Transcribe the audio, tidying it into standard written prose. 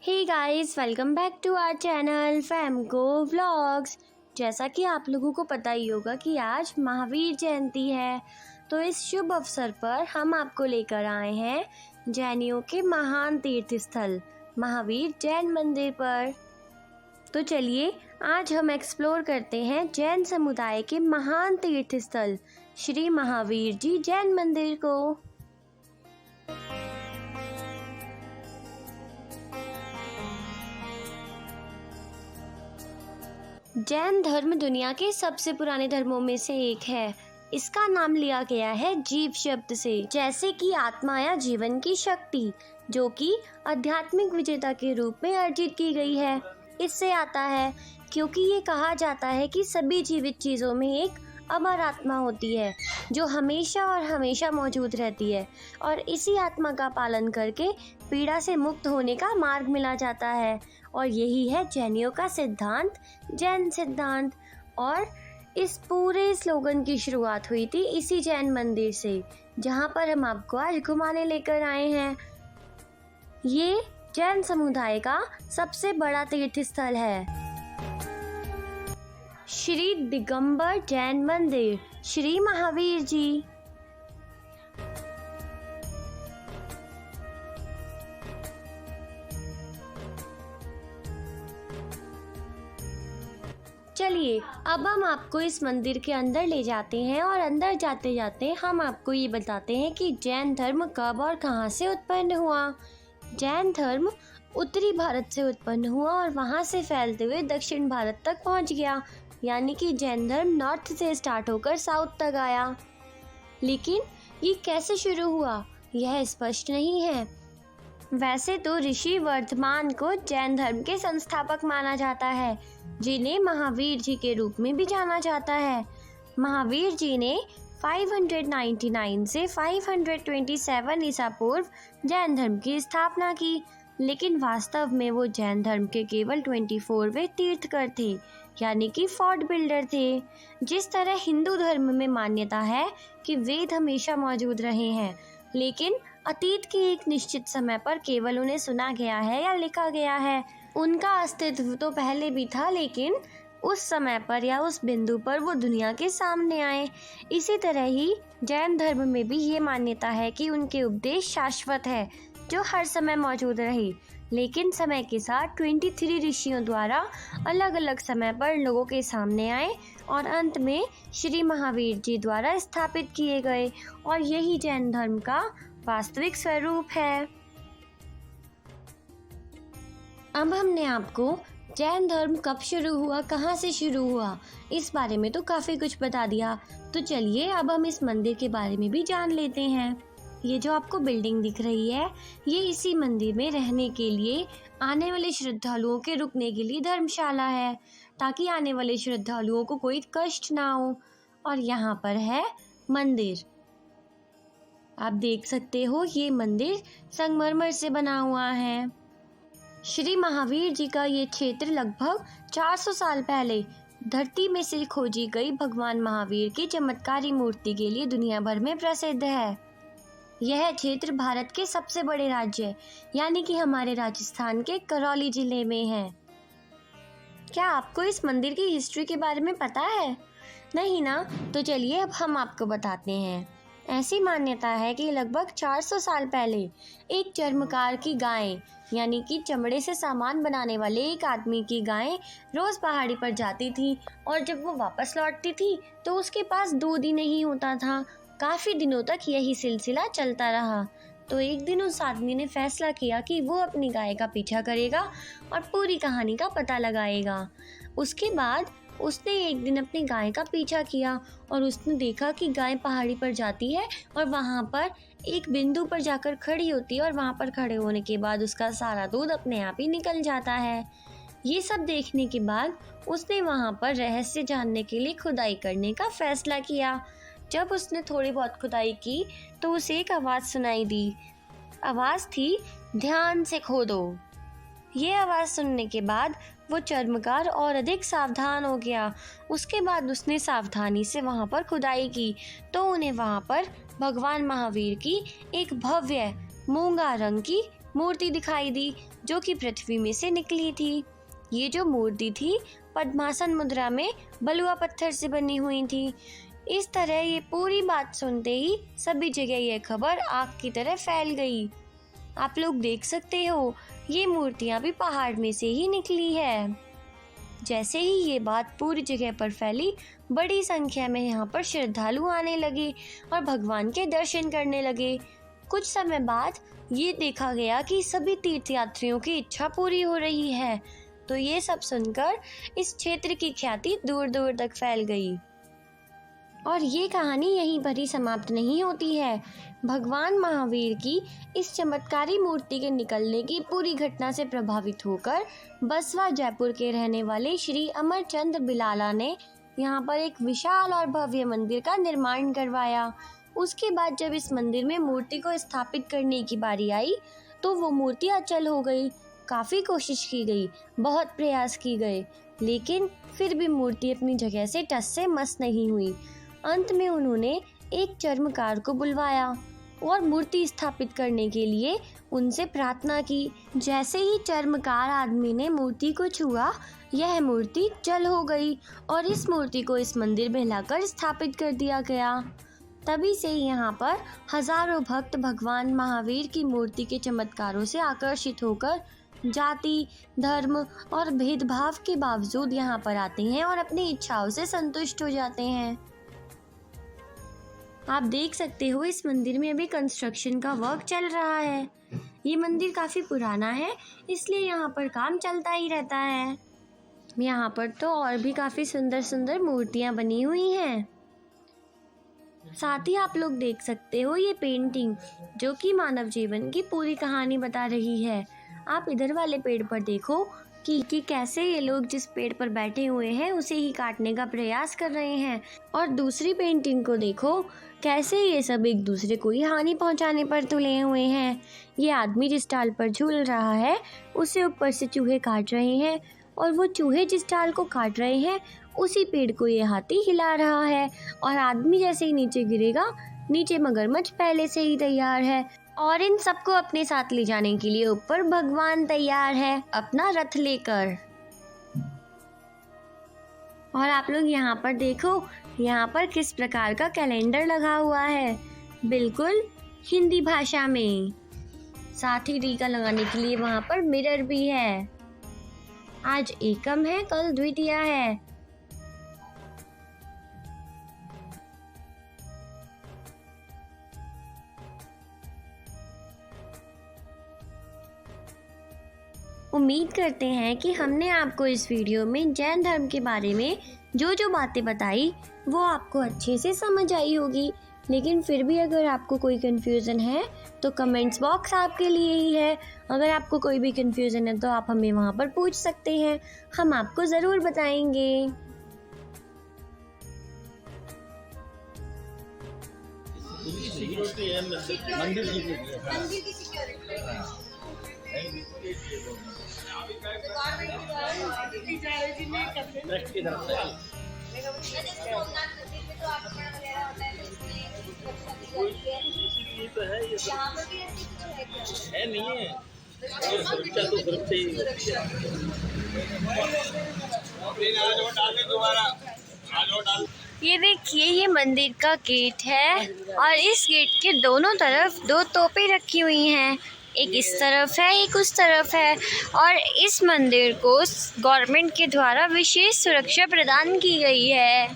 Hey guys, welcome back to our channel Famco vlogs. जैसा कि आप लोगों को पता ही होगा कि आज महावीर जयंती है, तो इस शुभ अवसर पर हम आपको लेकर आए हैं जैनियों के महान तीर्थ स्थल महावीर जैन मंदिर पर। तो चलिए आज हम एक्सप्लोर करते हैं जैन समुदाय के महान तीर्थ स्थल श्री महावीर जी जैन मंदिर को। जैन धर्म दुनिया के सबसे पुराने धर्मों में से एक है। इसका नाम लिया गया है जीव शब्द से, जैसे कि आत्मा या जीवन की शक्ति, जो कि आध्यात्मिक विजेता के रूप में अर्जित की गई है। इससे आता है क्योंकि ये कहा जाता है कि सभी जीवित चीजों में एक अमर आत्मा होती है जो हमेशा और हमेशा मौजूद रहती है, और इसी आत्मा का पालन करके पीड़ा से मुक्त होने का मार्ग मिला जाता है। और यही है जैनियों का सिद्धांत, जैन सिद्धांत। और इस पूरे स्लोगन की शुरुआत हुई थी इसी जैन मंदिर से, जहाँ पर हम आपको आज घुमाने लेकर आए हैं। ये जैन समुदाय का सबसे बड़ा तीर्थ स्थल है श्री दिगंबर जैन मंदिर, श्री महावीर जी। चलिए अब हम आपको इस मंदिर के अंदर ले जाते हैं, और अंदर जाते जाते हम आपको ये बताते हैं कि जैन धर्म कब और कहाँ से उत्पन्न हुआ। जैन धर्म उत्तरी भारत से उत्पन्न हुआ और वहाँ से फैलते हुए दक्षिण भारत तक पहुँच गया, यानी कि जैन धर्म नॉर्थ से स्टार्ट होकर साउथ तक आया। लेकिन ये कैसे शुरू हुआ यह स्पष्ट नहीं है। वैसे तो ऋषि वर्धमान को जैन धर्म के संस्थापक माना जाता है, जिन्हें महावीर जी के रूप में भी जाना जाता है। महावीर जी ने 599 से 527 ईसा पूर्व जैन धर्म की स्थापना की, लेकिन वास्तव में वो जैन धर्म के केवल 24वें तीर्थकर थे, यानी कि फोर्ट बिल्डर थे। जिस तरह हिंदू धर्म में मान्यता है कि वेद हमेशा मौजूद रहे हैं, लेकिन अतीत के एक निश्चित समय पर केवल उन्हें सुना गया है या लिखा गया है। उनका अस्तित्व तो पहले भी था, लेकिन उस समय पर या उस बिंदु पर वो दुनिया के सामने आए। इसी तरह ही जैन धर्म में भी ये मान्यता है कि उनके उपदेश शाश्वत है, जो हर समय मौजूद रहे, लेकिन समय के साथ 23 ऋषियों द्वारा अलग अलग समय पर लोगों के सामने आए और अंत में श्री महावीर जी द्वारा स्थापित किए गए, और यही जैन धर्म का वास्तविक स्वरूप है। अब हमने आपको जैन धर्म कब शुरू हुआ, कहाँ से शुरू हुआ, इस बारे में तो काफ़ी कुछ बता दिया। तो चलिए अब हम इस मंदिर के बारे में भी जान लेते हैं। ये जो आपको बिल्डिंग दिख रही है, ये इसी मंदिर में रहने के लिए, आने वाले श्रद्धालुओं के रुकने के लिए धर्मशाला है, ताकि आने वाले श्रद्धालुओं को कोई कष्ट ना हो। और यहाँ पर है मंदिर, आप देख सकते हो ये मंदिर संगमरमर से बना हुआ है। श्री महावीर जी का ये क्षेत्र लगभग 400 साल पहले धरती में से खोजी गई भगवान महावीर की चमत्कारी मूर्ति के लिए दुनिया भर में प्रसिद्ध है। यह क्षेत्र भारत के सबसे बड़े राज्य, यानी कि हमारे राजस्थान के करौली जिले में है। क्या आपको इस मंदिर की हिस्ट्री के बारे में पता है? नहीं ना? तो चलिए अब हम आपको बताते हैं। ऐसी मान्यता है कि लगभग 400 साल पहले एक चर्मकार की गाय, यानी कि चमड़े से सामान बनाने वाले एक आदमी की गाय रोज पहाड़ी पर जाती थी, और जब वो वापस लौटती थी तो उसके पास दूध ही नहीं होता था। काफी दिनों तक यही सिलसिला चलता रहा। तो एक दिन उस आदमी ने फैसला किया कि वो अपनी गाय का पीछा करेगा और पूरी कहानी का पता लगाएगा। उसके बाद उसने एक दिन अपनी गाय का पीछा किया और उसने देखा कि गाय पहाड़ी पर जाती है और वहाँ पर एक बिंदु पर जाकर खड़ी होती है, और वहाँ पर खड़े होने के बाद उसका सारा दूध अपने आप ही निकल जाता है। ये सब देखने के बाद उसने वहाँ पर रहस्य जानने के लिए खुदाई करने का फैसला किया। जब उसने थोड़ी बहुत खुदाई की तो उसे एक आवाज़ सुनाई दी। आवाज़ थी, ध्यान से खोदो। ये आवाज़ सुनने के बाद वो चर्मकार और अधिक सावधान हो गया। उसके बाद उसने सावधानी से वहाँ पर खुदाई की, तो उन्हें वहाँ पर भगवान महावीर की एक भव्य मूंगा रंग की मूर्ति दिखाई दी जो कि पृथ्वी में से निकली थी। ये जो मूर्ति थी पद्मासन मुद्रा में बलुआ पत्थर से बनी हुई थी। इस तरह ये पूरी बात सुनते ही सभी जगह यह खबर आग की तरह फैल गई। आप लोग देख सकते हो ये मूर्तियां भी पहाड़ में से ही निकली है। जैसे ही ये बात पूरी जगह पर फैली, बड़ी संख्या में यहाँ पर श्रद्धालु आने लगे और भगवान के दर्शन करने लगे। कुछ समय बाद ये देखा गया कि सभी तीर्थयात्रियों की इच्छा पूरी हो रही है। तो ये सब सुनकर इस क्षेत्र की ख्याति दूर दूर तक फैल गई। और ये कहानी यहीं पर ही समाप्त नहीं होती है। भगवान महावीर की इस चमत्कारी मूर्ति के निकलने की पूरी घटना से प्रभावित होकर बसवा जयपुर के रहने वाले श्री अमरचंद्र बिलाला ने यहाँ पर एक विशाल और भव्य मंदिर का निर्माण करवाया। उसके बाद जब इस मंदिर में मूर्ति को स्थापित करने की बारी आई तो वो मूर्ति अचल हो गई। काफ़ी कोशिश की गई, बहुत प्रयास की गए, लेकिन फिर भी मूर्ति अपनी जगह से टस से मस नहीं हुई। अंत में उन्होंने एक चर्मकार को बुलवाया और मूर्ति स्थापित करने के लिए उनसे प्रार्थना की। जैसे ही चर्मकार आदमी ने मूर्ति को छुआ, यह मूर्ति जल हो गई और इस मूर्ति को इस मंदिर में लाकर स्थापित कर दिया गया। तभी से यहाँ पर हजारों भक्त भगवान महावीर की मूर्ति के चमत्कारों से आकर्षित होकर जाति, धर्म और भेदभाव के बावजूद यहाँ पर आते हैं और अपनी इच्छाओं से संतुष्ट हो जाते हैं। आप देख सकते हो इस मंदिर में अभी कंस्ट्रक्शन का वर्क चल रहा है। ये मंदिर काफ़ी पुराना है, इसलिए यहाँ पर काम चलता ही रहता है। यहाँ पर तो और भी काफ़ी सुंदर सुंदर मूर्तियाँ बनी हुई हैं। साथ ही आप लोग देख सकते हो ये पेंटिंग जो कि मानव जीवन की पूरी कहानी बता रही है। आप इधर वाले पेड़ पर देखो कि कैसे ये लोग जिस पेड़ पर बैठे हुए हैं उसे ही काटने का प्रयास कर रहे हैं, और दूसरी पेंटिंग को देखो कैसे ये सब एक दूसरे को ही हानि पहुंचाने पर तुले हुए हैं। ये आदमी जिस डाल पर झूल रहा है उसे ऊपर से चूहे काट रहे हैं, और वो चूहे जिस डाल को काट रहे हैं उसी पेड़ को ये हाथी हिला रहा है, और आदमी जैसे ही नीचे गिरेगा, नीचे मगरमच्छ पहले से ही तैयार है, और इन सबको अपने साथ ले जाने के लिए ऊपर भगवान तैयार है अपना रथ लेकर। और आप लोग यहाँ पर देखो, यहाँ पर किस प्रकार का कैलेंडर लगा हुआ है, बिल्कुल हिंदी भाषा में। साथ ही टीका लगाने के लिए वहाँ पर मिरर भी है। आज एकम है, कल द्वितीया है। उम्मीद करते हैं कि हमने आपको इस वीडियो में जैन धर्म के बारे में जो जो बातें बताई वो आपको अच्छे से समझ आई होगी। लेकिन फिर भी अगर आपको कोई कन्फ्यूज़न है तो कमेंट्स बॉक्स आपके लिए ही है। अगर आपको कोई भी कन्फ्यूज़न है तो आप हमें वहाँ पर पूछ सकते हैं, हम आपको ज़रूर बताएंगे। तो है ये है नहीं है, और सुरक्षा तो सुरक्षा ही होती है। ये देखिए, ये मंदिर का गेट है और इस गेट के दोनों तरफ दो तोपें रखी हुई हैं। एक इस तरफ है, एक उस तरफ है, और इस मंदिर को गवर्नमेंट के द्वारा विशेष सुरक्षा प्रदान की गई है।